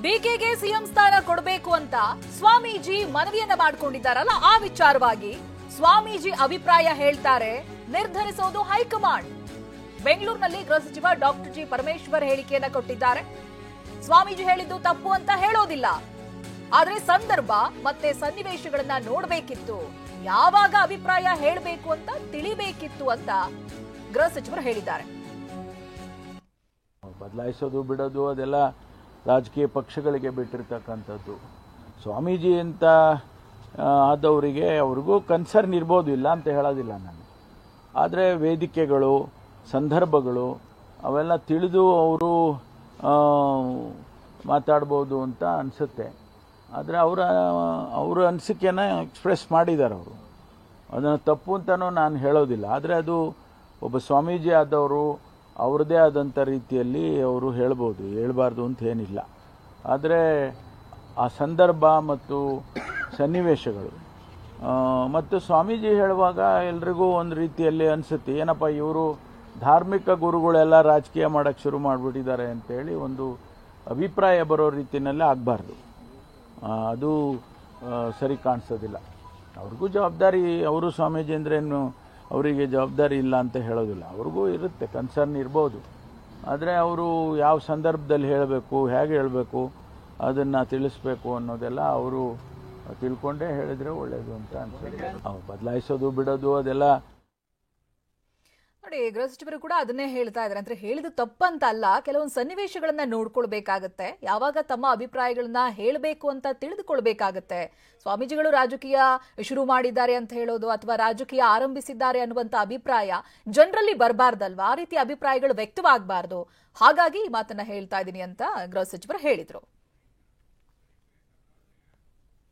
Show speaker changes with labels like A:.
A: ಡಿಕೆಗೆ CM ಸ್ಥಾನ ಕೊಡಬೇಕು ಅಂತ ಸ್ವಾಮೀಜಿ ಮನವಿಯನ್ನ ಮಾಡಿಕೊಂಡಿದ್ದಾರಲ್ಲ, ಆ ವಿಚಾರವಾಗಿ ಸ್ವಾಮೀಜಿ ಅಭಿಪ್ರಾಯ ಹೇಳ್ತಾರೆ, ನಿರ್ಧರಿಸೋದು ಹೈಕಮಾಂಡ್. ಬೆಂಗಳೂರಿನಲ್ಲಿ ಗೃಹ ಸಚಿವ ಡಾಕ್ಟರ್ ಜಿ ಪರಮೇಶ್ವರ್ ಹೇಳಿಕೆಯನ್ನ ಕೊಟ್ಟಿದ್ದಾರೆ. ಸ್ವಾಮೀಜಿ ಹೇಳಿದ್ದು ತಪ್ಪು ಅಂತ ಹೇಳೋದಿಲ್ಲ, ಆದ್ರೆ ಸಂದರ್ಭ ಮತ್ತೆ ಸನ್ನಿವೇಶಗಳನ್ನ ನೋಡ್ಬೇಕಿತ್ತು, ಯಾವಾಗ ಅಭಿಪ್ರಾಯ ಹೇಳಬೇಕು ಅಂತ ತಿಳಿಬೇಕಿತ್ತು ಅಂತ ಗೃಹ ಸಚಿವರು ಹೇಳಿದ್ದಾರೆ.
B: ಬದಲಾಯಿಸೋದು ಬಿಡೋದು ಅದೆಲ್ಲ ರಾಜಕೀಯ ಪಕ್ಷಗಳಿಗೆ ಬಿಟ್ಟಿರ್ತಕ್ಕಂಥದ್ದು. ಸ್ವಾಮೀಜಿ ಅಂತ ಆದವರಿಗೆ ಅವ್ರಿಗೂ ಕನ್ಸರ್ನ್ ಇರ್ಬೋದು, ಇಲ್ಲ ಅಂತ ಹೇಳೋದಿಲ್ಲ ನಾನು. ಆದರೆ ವೇದಿಕೆಗಳು, ಸಂದರ್ಭಗಳು ಅವೆಲ್ಲ ತಿಳಿದು ಅವರು ಮಾತಾಡ್ಬೋದು ಅಂತ ಅನಿಸುತ್ತೆ. ಆದರೆ ಅವರ ಅನಿಸಿಕೆನ ಎಕ್ಸ್ಪ್ರೆಸ್ ಮಾಡಿದ್ದಾರೆ ಅವರು. ಅದನ್ನು ತಪ್ಪು ಅಂತಲೂ ನಾನು ಹೇಳೋದಿಲ್ಲ. ಆದರೆ ಅದು ಒಬ್ಬ ಸ್ವಾಮೀಜಿ ಆದವರು ಅವ್ರದ್ದೇ ಆದಂಥ ರೀತಿಯಲ್ಲಿ ಅವರು ಹೇಳ್ಬೋದು, ಹೇಳ್ಬಾರ್ದು ಅಂತ ಏನಿಲ್ಲ. ಆದರೆ ಆ ಸಂದರ್ಭ ಮತ್ತು ಸನ್ನಿವೇಶಗಳು ಮತ್ತು ಸ್ವಾಮೀಜಿ ಹೇಳುವಾಗ ಎಲ್ರಿಗೂ ಒಂದು ರೀತಿಯಲ್ಲಿ ಅನಿಸುತ್ತೆ, ಏನಪ್ಪ ಇವರು ಧಾರ್ಮಿಕ ಗುರುಗಳೆಲ್ಲ ರಾಜಕೀಯ ಮಾಡೋಕ್ಕೆ ಶುರು ಮಾಡಿಬಿಟ್ಟಿದ್ದಾರೆ ಅಂತೇಳಿ ಒಂದು ಅಭಿಪ್ರಾಯ ಬರೋ ರೀತಿಯಲ್ಲೇ ಆಗಬಾರ್ದು. ಅದು ಸರಿ ಕಾಣಿಸೋದಿಲ್ಲ. ಅವ್ರಿಗೂ ಜವಾಬ್ದಾರಿ, ಅವರು ಸ್ವಾಮೀಜಿ ಅಂದ್ರೇನು ಅವರಿಗೆ ಜವಾಬ್ದಾರಿ ಇಲ್ಲ ಅಂತ ಹೇಳೋದಿಲ್ಲ, ಅವ್ರಿಗೂ ಇರುತ್ತೆ, ಕನ್ಸರ್ನ್ ಇರ್ಬೋದು. ಆದರೆ ಅವರು ಯಾವ ಸಂದರ್ಭದಲ್ಲಿ ಹೇಳಬೇಕು, ಹೇಗೆ ಹೇಳಬೇಕು, ಅದನ್ನು ತಿಳಿಸ್ಬೇಕು ಅನ್ನೋದೆಲ್ಲ ಅವರು ತಿಳ್ಕೊಂಡೇ ಹೇಳಿದ್ರೆ ಒಳ್ಳೆಯದು ಅಂತ ಅನ್ಸುತ್ತೆ. ಬದಲಾಯಿಸೋದು ಬಿಡೋದು ಅದೆಲ್ಲ
A: ನೋಡಿ, ಗೃಹ ಸಚಿವರು ಕೂಡ ಅದನ್ನೇ ಹೇಳ್ತಾ ಇದ್ದಾರೆ. ಅಂದ್ರೆ ಹೇಳಿದ್ದು ತಪ್ಪಂತ ಅಲ್ಲ, ಕೆಲವೊಂದು ಸನ್ನಿವೇಶಗಳನ್ನ ನೋಡ್ಕೊಳ್ಬೇಕಾಗತ್ತೆ, ಯಾವಾಗ ತಮ್ಮ ಅಭಿಪ್ರಾಯಗಳನ್ನ ಹೇಳಬೇಕು ಅಂತ ತಿಳಿದುಕೊಳ್ಬೇಕಾಗತ್ತೆ. ಸ್ವಾಮೀಜಿಗಳು ರಾಜಕೀಯ ಶುರು ಮಾಡಿದ್ದಾರೆ ಅಂತ ಹೇಳೋದು ಅಥವಾ ರಾಜಕೀಯ ಆರಂಭಿಸಿದ್ದಾರೆ ಅನ್ನುವಂತ ಅಭಿಪ್ರಾಯ ಜನರಲ್ಲಿ ಬರಬಾರ್ದಲ್ವಾ, ಆ ರೀತಿ ಅಭಿಪ್ರಾಯಗಳು ವ್ಯಕ್ತವಾಗಬಾರ್ದು. ಹಾಗಾಗಿ ಈ ಮಾತನ್ನ ಹೇಳ್ತಾ ಇದ್ದೀನಿ ಅಂತ ಗೃಹ ಸಚಿವರು ಹೇಳಿದ್ರು.